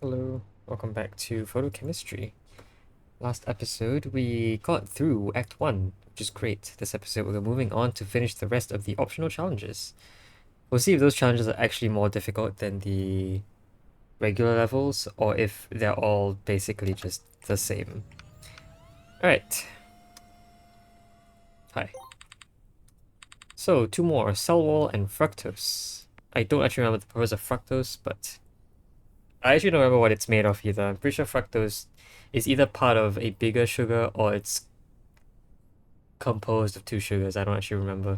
Hello, welcome back to Photochemistry. Last episode, we got through Act 1, which is great. This episode, we're moving on to finish the rest of the optional challenges. We'll see if those challenges are actually more difficult than the regular levels, or if they're all basically just the same. Alright. Hi. So, two more, cell wall and fructose. I don't actually remember the purpose of fructose, but I actually don't remember what it's made of either. I'm pretty sure fructose is either part of a bigger sugar or it's composed of two sugars. I don't actually remember.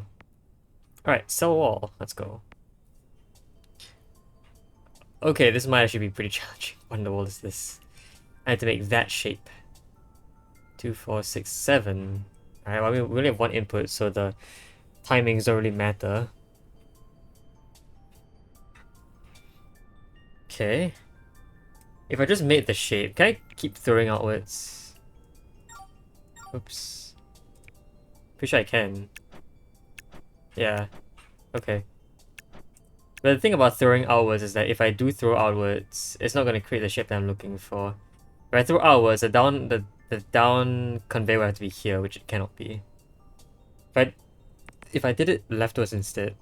Alright, cell wall. Let's go. Okay, this might actually be pretty challenging. What in the world is this? I had to make that shape. 2, 4, 6, 7. Alright, well, we only have one input, so the timings don't really matter. Okay. If I just made the shape, can I keep throwing outwards? Oops. Pretty sure I can. Yeah. Okay. But the thing about throwing outwards is that if I do throw outwards, it's not going to create the shape that I'm looking for. If I throw outwards, the down conveyor will have to be here, which it cannot be. But if I did it leftwards instead,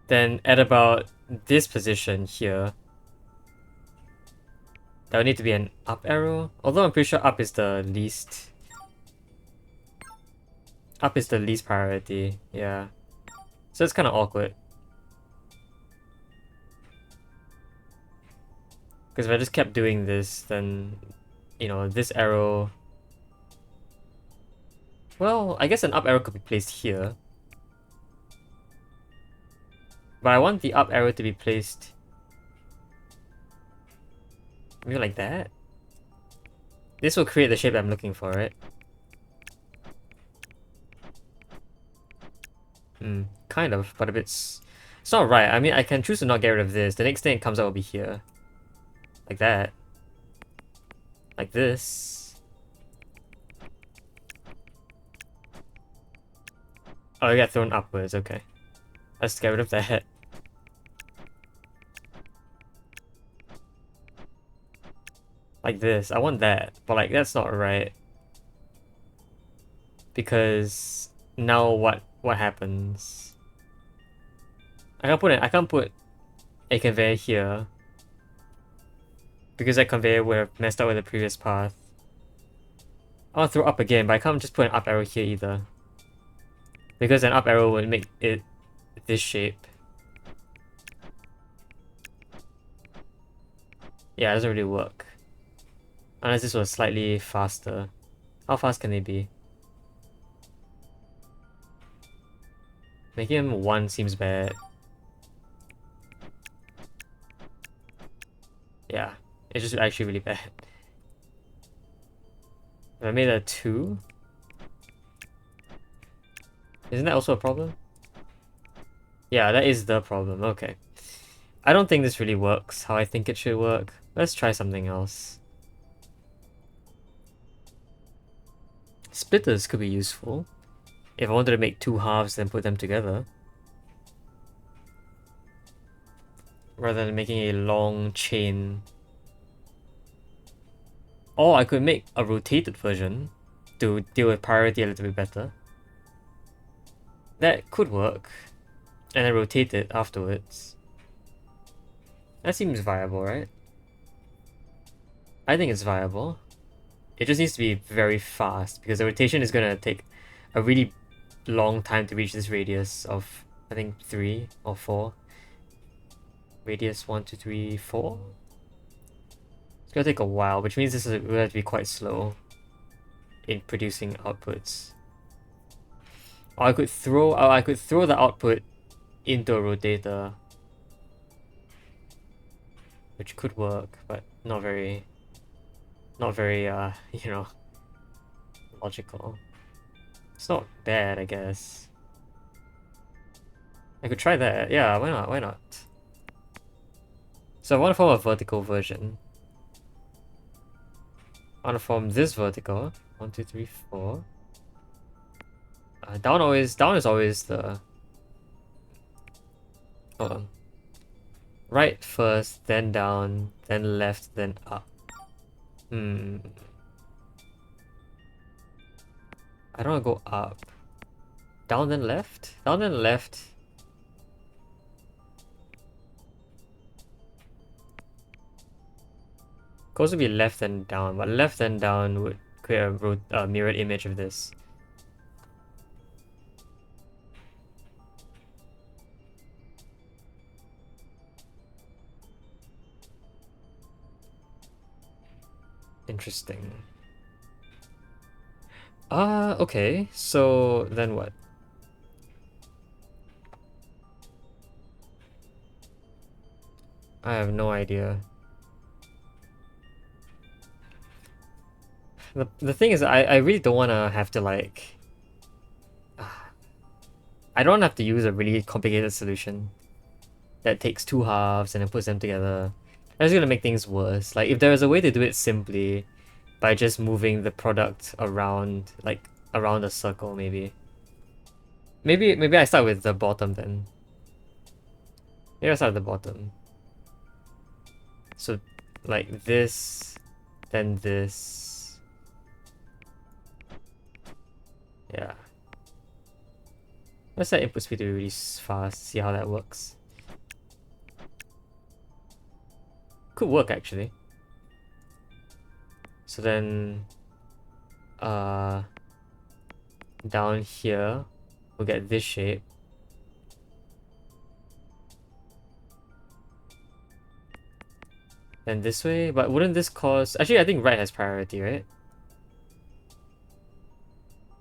then at about this position here, that would need to be an up arrow. Although I'm pretty sure up is the least. Up is the least priority, yeah. So it's kind of awkward. Because if I just kept doing this, then, you know, this arrow... Well, I guess an up arrow could be placed here. But I want the up arrow to be placed... maybe like that? This will create the shape I'm looking for, right? Kind of, but if it's not right. I mean, I can choose to not get rid of this. The next thing that comes out will be here. Like that. Like this. Oh, it got thrown upwards, okay. Let's get rid of that. Like this. I want that, but like that's not right. Because now what happens? I can't put a conveyor here. Because that conveyor would have messed up with the previous path. I want to throw up again, but I can't just put an up arrow here either. Because an up arrow would make it this shape. Yeah, it doesn't really work. Unless this was slightly faster. How fast can they be? Making him 1 seems bad. Yeah, it's just actually really bad. If I made a 2... isn't that also a problem? Yeah, that is the problem, okay. I don't think this really works how I think it should work. Let's try something else. Splitters could be useful. If I wanted to make 2 halves, then put them together. Rather than making a long chain. Or I could make a rotated version to deal with priority a little bit better. That could work. And then rotate it afterwards. That seems viable, right? I think it's viable. It just needs to be very fast because the rotation is going to take a really long time to reach this radius of, I think, 3 or 4. Radius 1, 2, 3, 4. It's going to take a while, which means this is going to be quite slow in producing outputs. Or I could throw the output into a rotator, which could work, but not very, you know, logical. It's not bad, I guess. I could try that. Yeah, why not? Why not? So I want to form a vertical version. I want to form this vertical. 1, 2, 3, 4. Down is always the... hold on. Right first, then down, then left, then up. Hmm. I don't want to go up. Down then left? Down then left. Goes to be left and down, but left and down would create a mirrored image of this. Interesting. Okay. So then what? I have no idea. The thing is, I really don't want to have to like... I don't have to use a really complicated solution that takes two halves and then puts them together. That's gonna make things worse. Like, if there is a way to do it simply by just moving the product around, like, around a circle, maybe. Maybe I start with the bottom then. Maybe I start at the bottom. So, like this, then this. Yeah. Let's set input speed to be really fast, see how that works. Could work actually. So then, down here, we'll get this shape. Then this way, but wouldn't this cause... Actually, I think right has priority, right?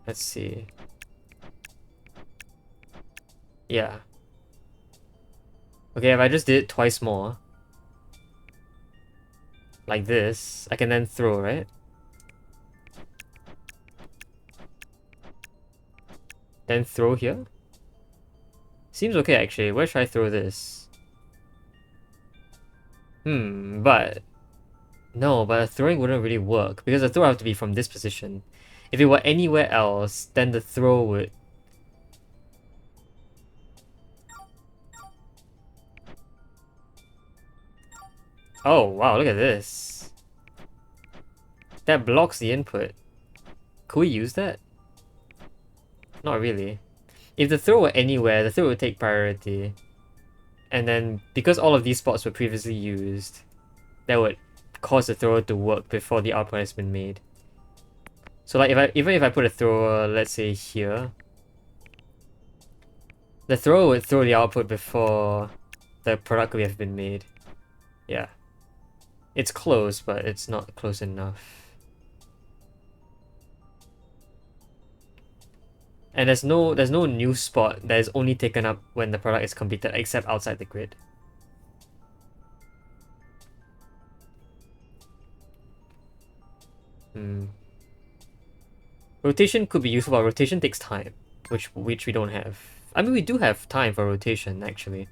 Let's see. Yeah. Okay, if I just did it twice more, like this, I can then throw, right? Then throw here? Seems okay, actually. Where should I throw this? But... No, but a throwing wouldn't really work, because the throw have to be from this position. If it were anywhere else, then the throw would... Oh, wow, look at this. That blocks the input. Could we use that? Not really. If the throw were anywhere, the throw would take priority. And then, because all of these spots were previously used, that would cause the thrower to work before the output has been made. So like, even if I put a thrower, let's say here, the thrower would throw the output before the product could have been made. Yeah. It's close, but it's not close enough. And there's no new spot that is only taken up when the product is completed, except outside the grid. Rotation could be useful, but rotation takes time, which we don't have. I mean, we do have time for rotation, actually.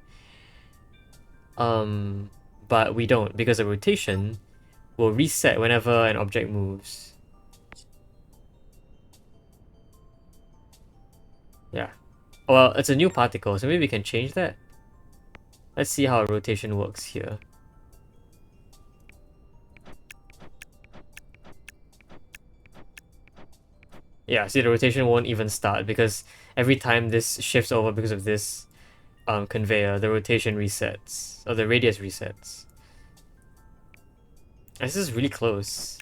But we don't, because the rotation will reset whenever an object moves. Yeah. Well, it's a new particle, so maybe we can change that. Let's see how rotation works here. Yeah, see, the rotation won't even start because every time this shifts over because of this conveyor, the rotation resets, or the radius resets. This is really close.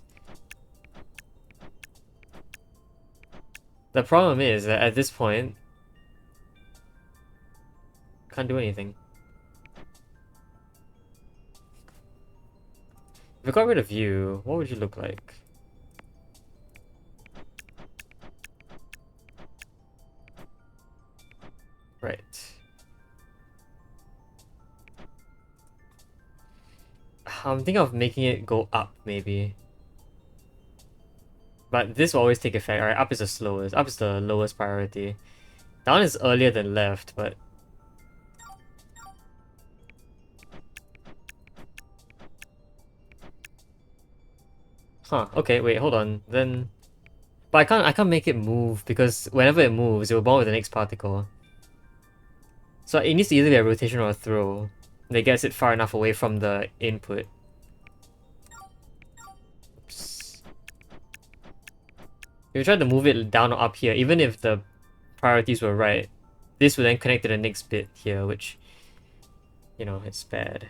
The problem is that at this point, can't do anything. If I got rid of you, what would you look like? Right. I'm thinking of making it go up, maybe. But this will always take effect. Alright, up is the slowest. Up is the lowest priority. Down is earlier than left, but... Huh, okay, wait, hold on. Then... But I can't make it move, because whenever it moves, it will bond with the next particle. So it needs to either be a rotation or a throw. That gets it far enough away from the input. Oops. If we try to move it down or up here, even if the priorities were right, this would then connect to the next bit here, which, you know, it's bad.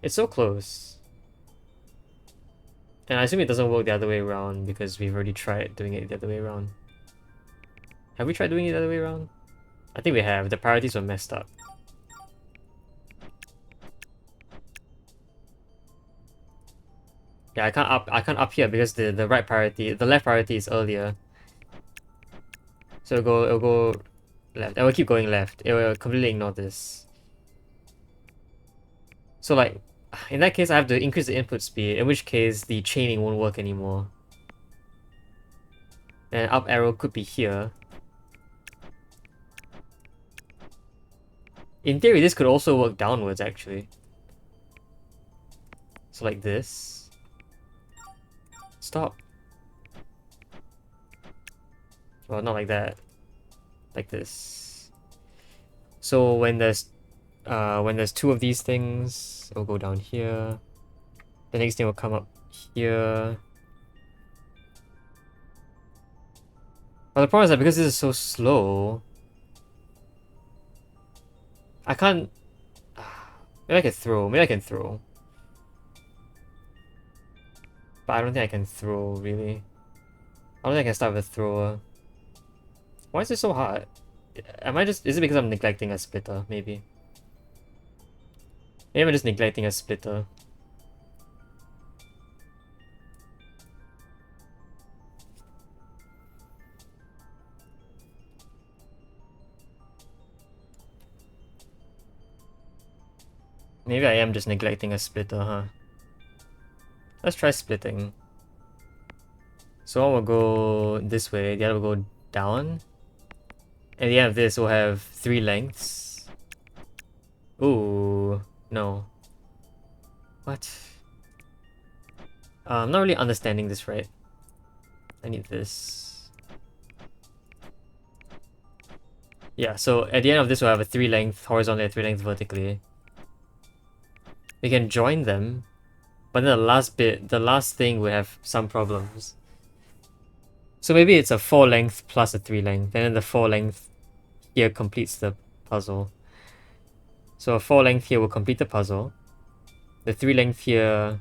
It's so close. And I assume it doesn't work the other way around because we've already tried doing it the other way around. Have we tried doing it the other way around? I think we have. The priorities were messed up. Yeah, I can't up here because the left priority is earlier. So it'll go left. It will keep going left. It will completely ignore this. So like in that case I have to increase the input speed, in which case the chaining won't work anymore. And up arrow could be here. In theory this could also work downwards actually. So like this. Stop. Well, not like that. Like this. So when there's two of these things, it'll go down here. The next thing will come up here. But the problem is that because this is so slow, I can't. Maybe I can throw. Maybe I can throw. But I don't think I can throw, really. I don't think I can start with a thrower. Why is it so hard? Is it because I'm neglecting a splitter, maybe? Maybe I'm just neglecting a splitter. Maybe I am just neglecting a splitter, huh? Let's try splitting. So one will go this way, the other will go down. At the end of this, we'll have 3 lengths. Ooh, no. What? I'm not really understanding this right. I need this. Yeah, so at the end of this, we'll have a 3 length horizontally and 3 length vertically. We can join them, but then the last thing will have some problems. So maybe it's a 4 length plus a 3 length, and then the 4 length here completes the puzzle. So a 4 length here will complete the puzzle. The 3 length here...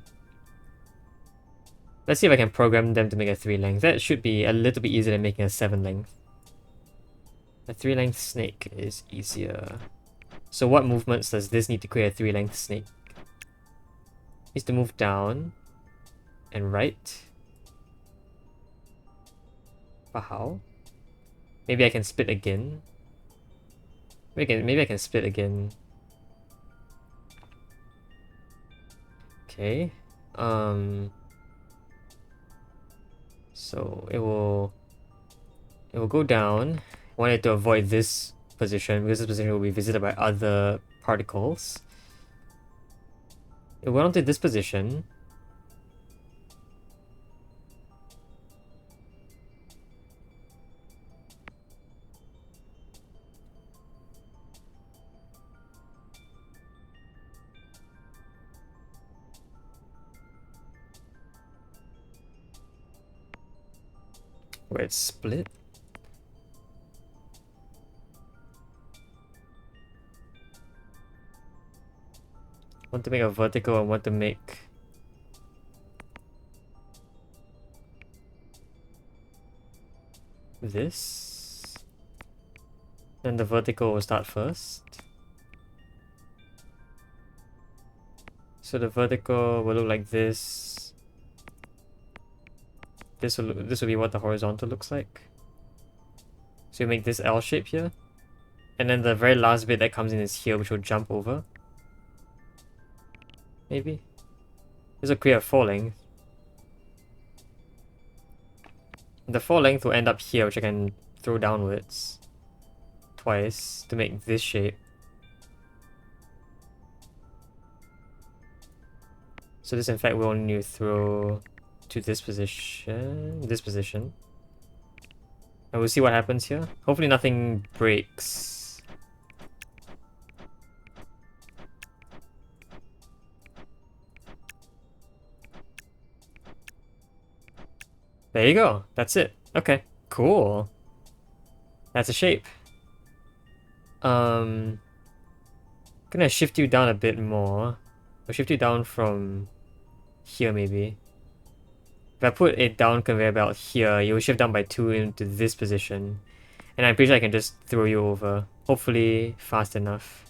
Let's see if I can program them to make a 3 length. That should be a little bit easier than making a 7 length. A 3 length snake is easier. So what movements does this need to create a 3 length snake? It needs to move down and right. But how? Maybe I can split again. Maybe I can split again. Okay. So it will go down. I want it to avoid this position because this position will be visited by other particles. It went onto this position. Where it's split. Want to make a vertical and want to make this. Then the vertical will start first. So the vertical will look like this. This will be what the horizontal looks like. So you make this L shape here. And then the very last bit that comes in is here, which will jump over. Maybe. This will create a 4 length. The 4 length will end up here, which I can throw downwards twice to make this shape. So this in fact will only need to throw to this position, and we'll see what happens here. Hopefully nothing breaks. There you go. That's it. Okay. Cool. That's a shape. Gonna shift you down a bit more. I'll shift you down from here maybe. If I put a down conveyor belt here, you'll shift down by 2 into this position. And I'm pretty sure I can just throw you over. Hopefully fast enough.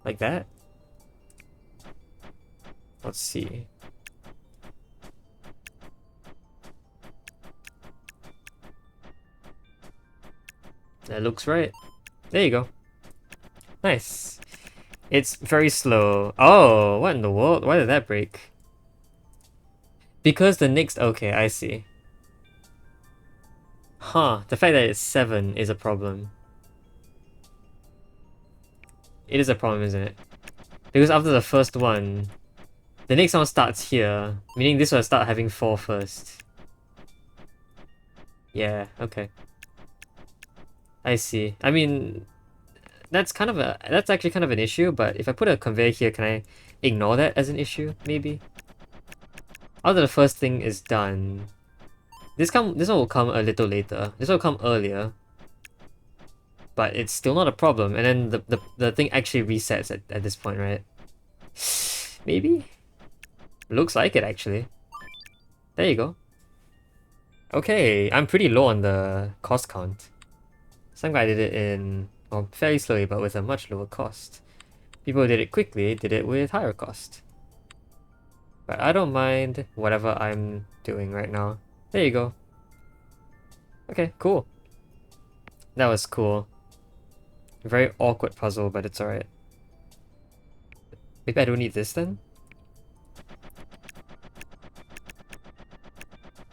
Like that? Let's see. That looks right. There you go. Nice. It's very slow. Oh, what in the world? Why did that break? Because the next... Okay, I see. Huh, the fact that it's 7 is a problem. It is a problem, isn't it? Because after the first one, the next one starts here, meaning this will start having 4 first. Yeah, okay. I see. I mean, that's actually kind of an issue, but if I put a conveyor here, can I ignore that as an issue, maybe? After the first thing is done, this one will come a little later. This will come earlier. But it's still not a problem, and then the thing actually resets at this point, right? Maybe? Looks like it, actually. There you go. Okay, I'm pretty low on the cost count. Some guy did it in, well, fairly slowly, but with a much lower cost. People who did it quickly did it with higher cost. But I don't mind whatever I'm doing right now. There you go. Okay, cool. That was cool. Very awkward puzzle, but it's alright. Maybe I don't need this then?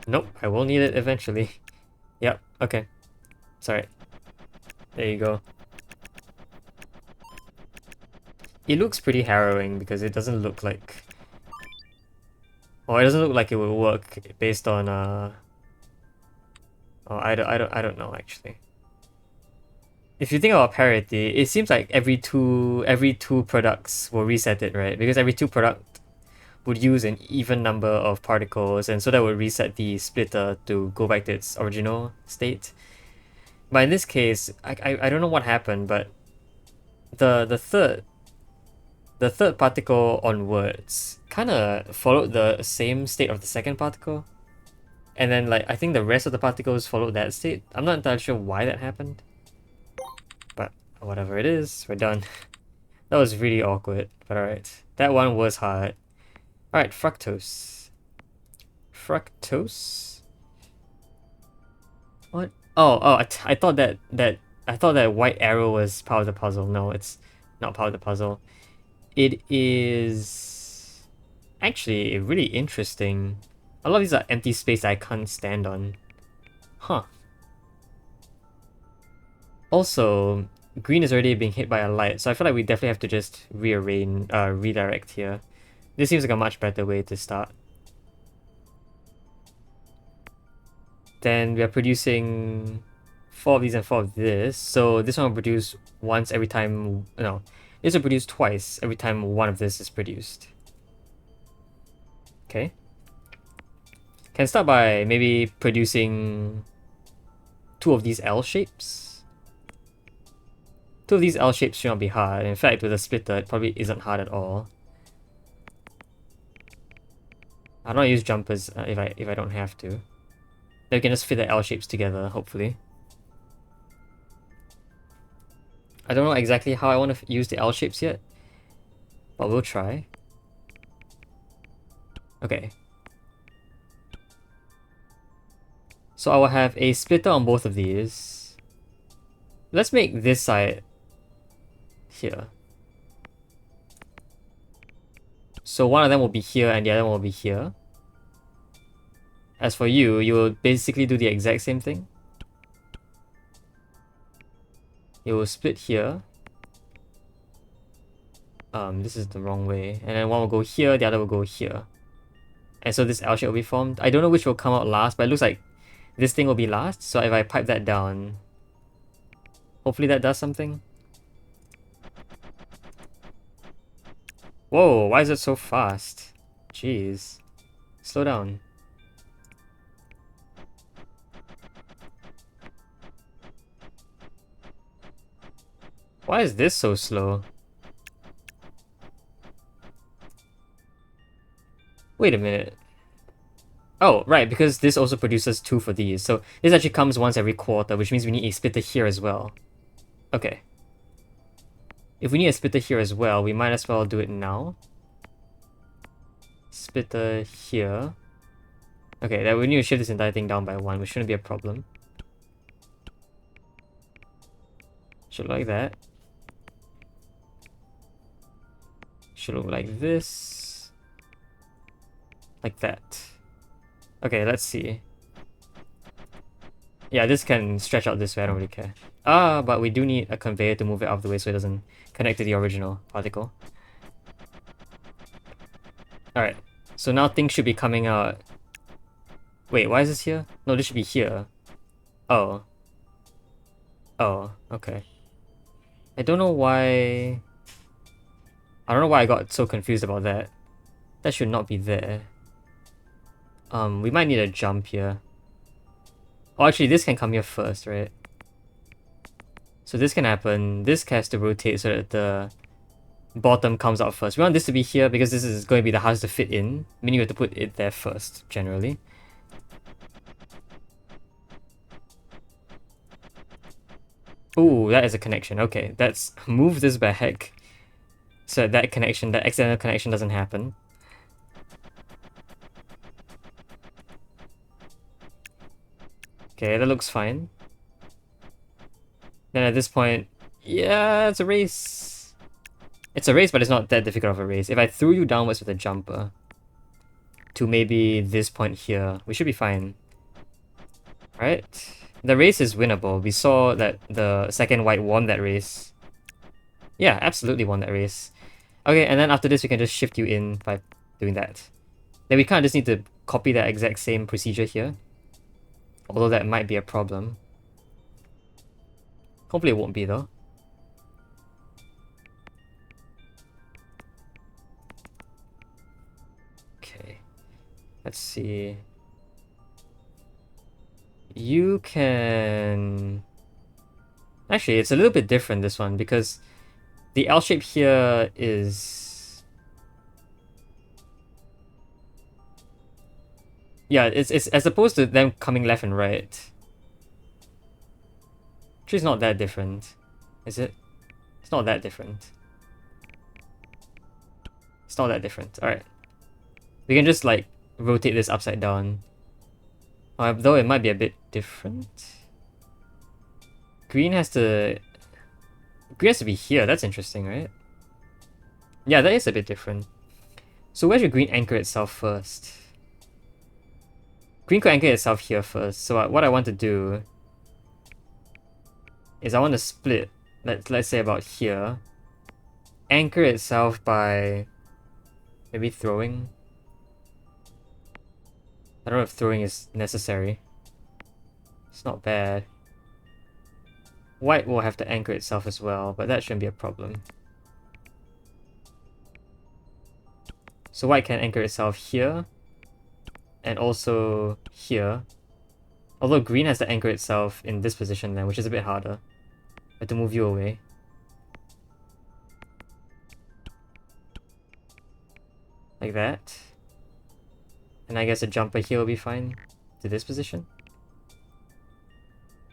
Nope, I will need it eventually. Yep, okay. Sorry. There you go. It looks pretty harrowing because it doesn't look like... Or it doesn't look like it will work based on Oh, I don't know actually. If you think about parity, it seems like every two products will reset it, right? Because every 2 product would use an even number of particles, and so that would reset the splitter to go back to its original state. But in this case, I don't know what happened, but the third particle onwards kind of followed the same state of the second particle, and then like I think the rest of the particles followed that state. I'm not entirely sure why that happened, but whatever it is, we're done. That was really awkward, but alright. That one was hard. Alright, fructose. Fructose? What? Oh, I thought that white arrow was part of the puzzle. No, it's not part of the puzzle. It is actually really interesting. A lot of these are empty space I can't stand on. Huh. Also, green is already being hit by a light, so I feel like we definitely have to just redirect here. This seems like a much better way to start. Then we are producing 4 of these and 4 of this, so this one will produce once every time... No, this will produce twice every time one of this is produced. Okay. Can start by maybe producing 2 of these L shapes. 2 of these L shapes should not be hard. In fact, with a splitter, it probably isn't hard at all. I don't use jumpers if I don't have to. Then we can just fit the L shapes together, hopefully. I don't know exactly how I want to use the L shapes yet, but we'll try. Okay. So I will have a splitter on both of these. Let's make this side here. So one of them will be here and the other one will be here. As for you, you will basically do the exact same thing. You will split here. This is the wrong way. And then one will go here, the other will go here. And so this L shape will be formed. I don't know which will come out last, but it looks like this thing will be last. So if I pipe that down, hopefully that does something. Whoa, why is it so fast? Jeez. Slow down. Why is this so slow? Wait a minute. Oh, right, because this also produces 2 for these. So this actually comes once every quarter, which means we need a splitter here as well. Okay. If we need a splitter here as well, we might as well do it now. Splitter here. Okay, then we need to shift this entire thing down by 1, which shouldn't be a problem. Should look like that. Should look like this. Like that. Okay, let's see. Yeah, this can stretch out this way, I don't really care. Ah, but we do need a conveyor to move it out of the way so it doesn't connect to the original particle. Alright, so now things should be coming out. Wait, why is this here? No, this should be here. Oh. Oh, okay. I don't know why... I don't know why I got so confused about that. That should not be there. We might need a jump here. Oh, actually, this can come here first, right? So this can happen. This has to rotate so that the bottom comes out first. We want this to be here because this is going to be the hardest to fit in, meaning we have to put it there first, generally. Ooh, that is a connection. Okay, let's move this back so that connection, that accidental connection doesn't happen. Okay, that looks fine. Then at this point, yeah, it's a race. It's a race, but it's not that difficult of a race. If I threw you downwards with a jumper to maybe this point here, we should be fine. Right? The race is winnable. We saw that the second white won that race. Yeah, absolutely won that race. Okay, and then after this, we can just shift you in by doing that. Then we kind of just need to copy that exact same procedure here. Although that might be a problem. Hopefully it won't be though. Okay. Let's see. You can... Actually, it's a little bit different, this one, because the L shape here is... Yeah, it's as opposed to them coming left and right. Actually, it's not that different, is it? It's not that different. It's not that different. Alright. We can just, like, rotate this upside down. Though it might be a bit different. Green has to... Green has to be here. That's interesting, right? Yeah, that is a bit different. So where should green anchor itself first? Green could anchor itself here first. So what I want to do is I want to split, let's say about here. Anchor itself by maybe throwing. I don't know if throwing is necessary. It's not bad. White will have to anchor itself as well, but that shouldn't be a problem. So white can anchor itself here, and also here. Although green has to anchor itself in this position then, which is a bit harder. I have to move you away. Like that. And I guess a jumper here will be fine to this position.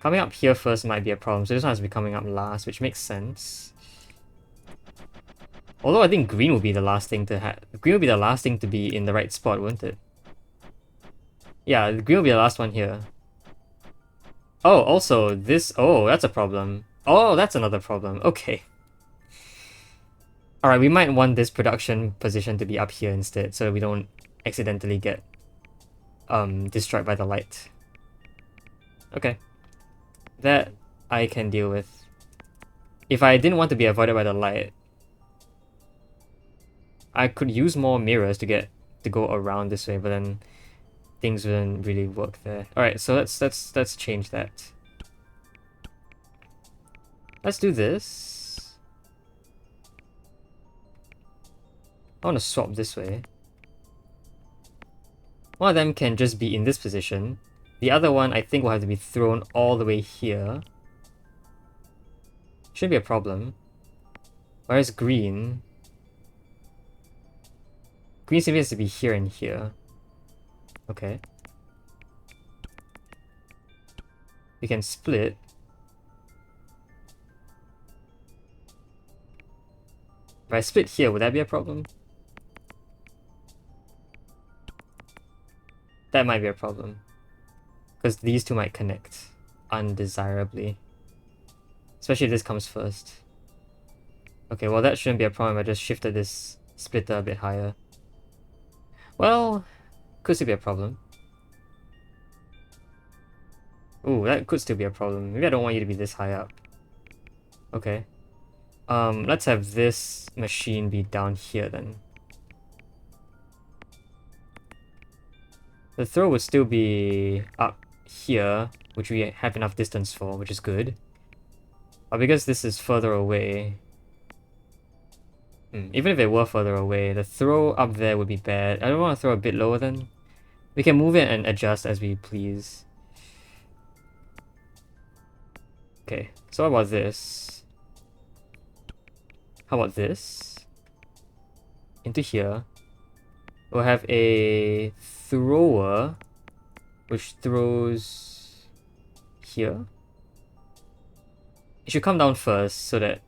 Coming up here first might be a problem, so this one has to be coming up last, which makes sense. Although I think green will be the last thing to have. Green will be the last thing to be in the right spot, won't it? Yeah, green will be the last one here. Oh, also this. Oh, that's a problem. Oh, that's another problem. Okay. Alright, we might want this production position to be up here instead, so we don't accidentally get destroyed by the light. Okay. That I can deal with. If I didn't want to be avoided by the light, I could use more mirrors to go around this way, but then things wouldn't really work there. Alright, so let's change that. Let's do this. I want to swap this way. One of them can just be in this position. The other one, I think, will have to be thrown all the way here. Shouldn't be a problem. Whereas green... Green simply has to be here and here. Okay. We can split. If I split here, would that be a problem? That might be a problem. Because these two might connect undesirably. Especially if this comes first. Okay, well that shouldn't be a problem. I just shifted this splitter a bit higher. Well, could still be a problem. Ooh, that could still be a problem. Maybe I don't want you to be this high up. Okay. Let's have this machine be down here then. The throw would still be up here, which we have enough distance for, which is good. But because this is further away... even if it were further away, the throw up there would be bad. I don't want to throw a bit lower then. We can move it and adjust as we please. Okay, so what about this? How about this? Into here. We'll have a thrower, which throws here. It should come down first, so that...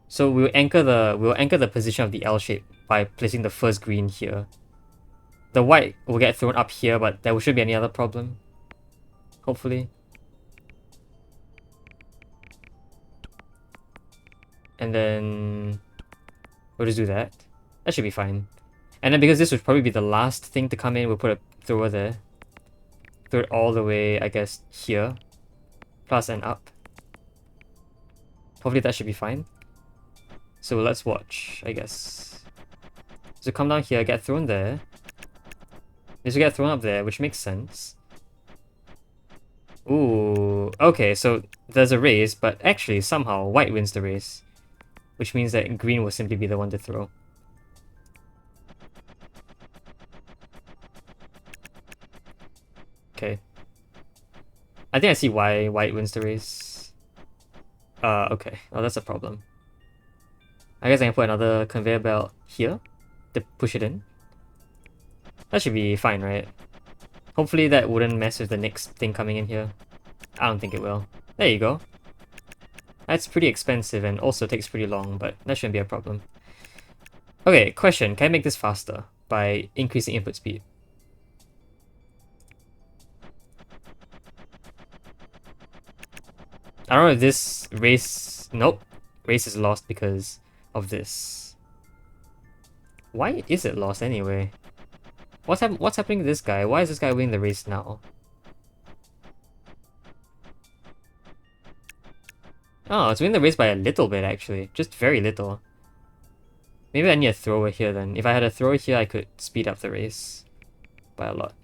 So we'll anchor the position of the L shape by placing the first green here. The white will get thrown up here, but there shouldn't be any other problem. Hopefully. And then we'll just do that. That should be fine. And then because this would probably be the last thing to come in, we'll put a thrower there. Throw it all the way, I guess, here. Plus and up. Hopefully that should be fine. So let's watch, I guess. So come down here, get thrown there. This will get thrown up there, which makes sense. Ooh, okay, so there's a race, but actually somehow white wins the race. Which means that green will simply be the one to throw. Okay. I think I see why white wins the race. Okay. Oh, that's a problem. I guess I can put another conveyor belt here to push it in. That should be fine, right? Hopefully that wouldn't mess with the next thing coming in here. I don't think it will. There you go. That's pretty expensive and also takes pretty long, but that shouldn't be a problem. Okay, question. Can I make this faster by increasing input speed? I don't know if this race... Nope. Race is lost because of this. Why is it lost anyway? What's happening to this guy? Why is this guy winning the race now? Oh, it's winning the race by a little bit actually. Just very little. Maybe I need a thrower here then. If I had a thrower here, I could speed up the race by a lot.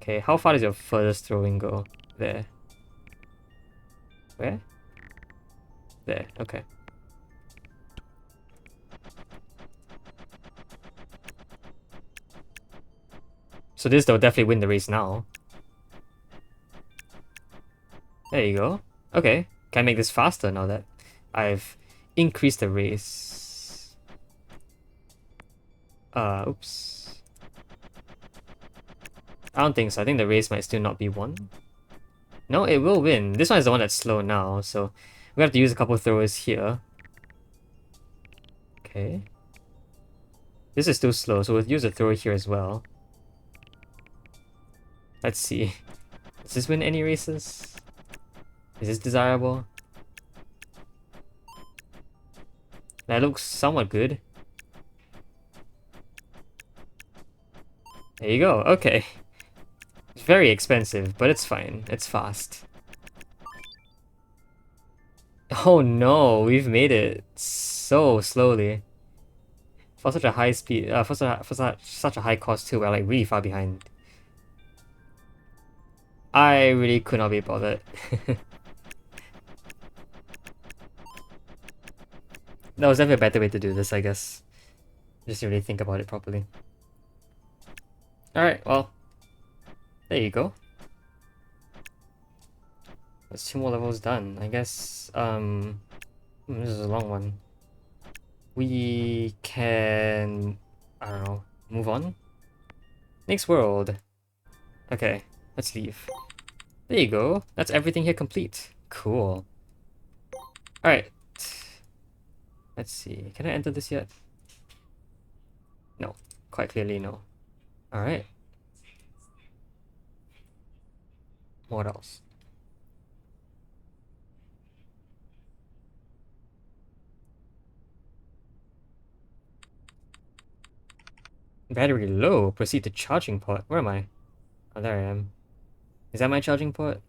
Okay, how far does your furthest throwing go? There. Where? There, okay. So this will definitely win the race now. There you go. Okay, can I make this faster now that I've increased the race? Oops. I don't think so. I think the race might still not be won. No, it will win. This one is the one that's slow now, so we have to use a couple of throwers here. Okay. This is still slow, so we'll use a thrower here as well. Let's see. Does this win any races? Is this desirable? That looks somewhat good. There you go, okay. It's very expensive, but it's fine. It's fast. Oh no, we've made it so slowly. For such a high speed, for such a high cost too, we're like really far behind. I really could not be bothered. That was definitely a better way to do this, I guess. Just to really think about it properly. Alright, well, there you go. That's 2 more levels done. I guess, this is a long one. We can, I don't know, move on? Next world. Okay, let's leave. There you go. That's everything here complete. Cool. Alright. Let's see. Can I enter this yet? No. Quite clearly, no. Alright. What else? Battery low. Proceed to charging port. Where am I? Oh, there I am. Is that my charging port?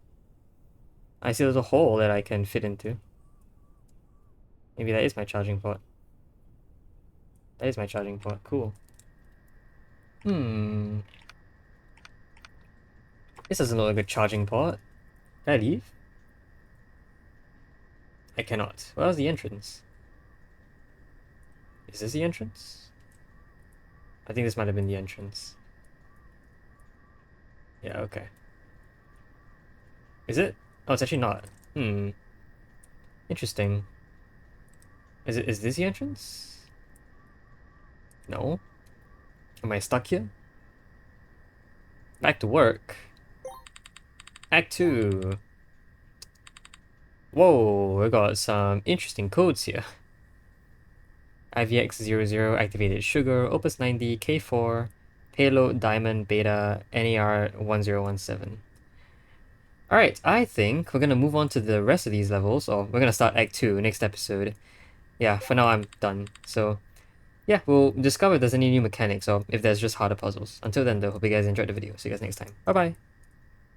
I see there's a hole that I can fit into. Maybe that is my charging port. That is my charging port. Cool. Hmm. This doesn't look like a charging port. Can I leave? I cannot. Where's the entrance? Is this the entrance? I think this might have been the entrance. Yeah, okay. Is it? Oh, it's actually not. Hmm. Interesting. Is this the entrance? No. Am I stuck here? Back to work. Act 2. Whoa, we got some interesting codes here. IVX00 activated sugar, Opus 90, K4, payload diamond beta, NER 1017. Alright, I think we're gonna move on to the rest of these levels, or we're gonna start Act 2 next episode. Yeah, for now I'm done. So, yeah, we'll discover if there's any new mechanics or if there's just harder puzzles. Until then, though, hope you guys enjoyed the video. See you guys next time. Bye bye!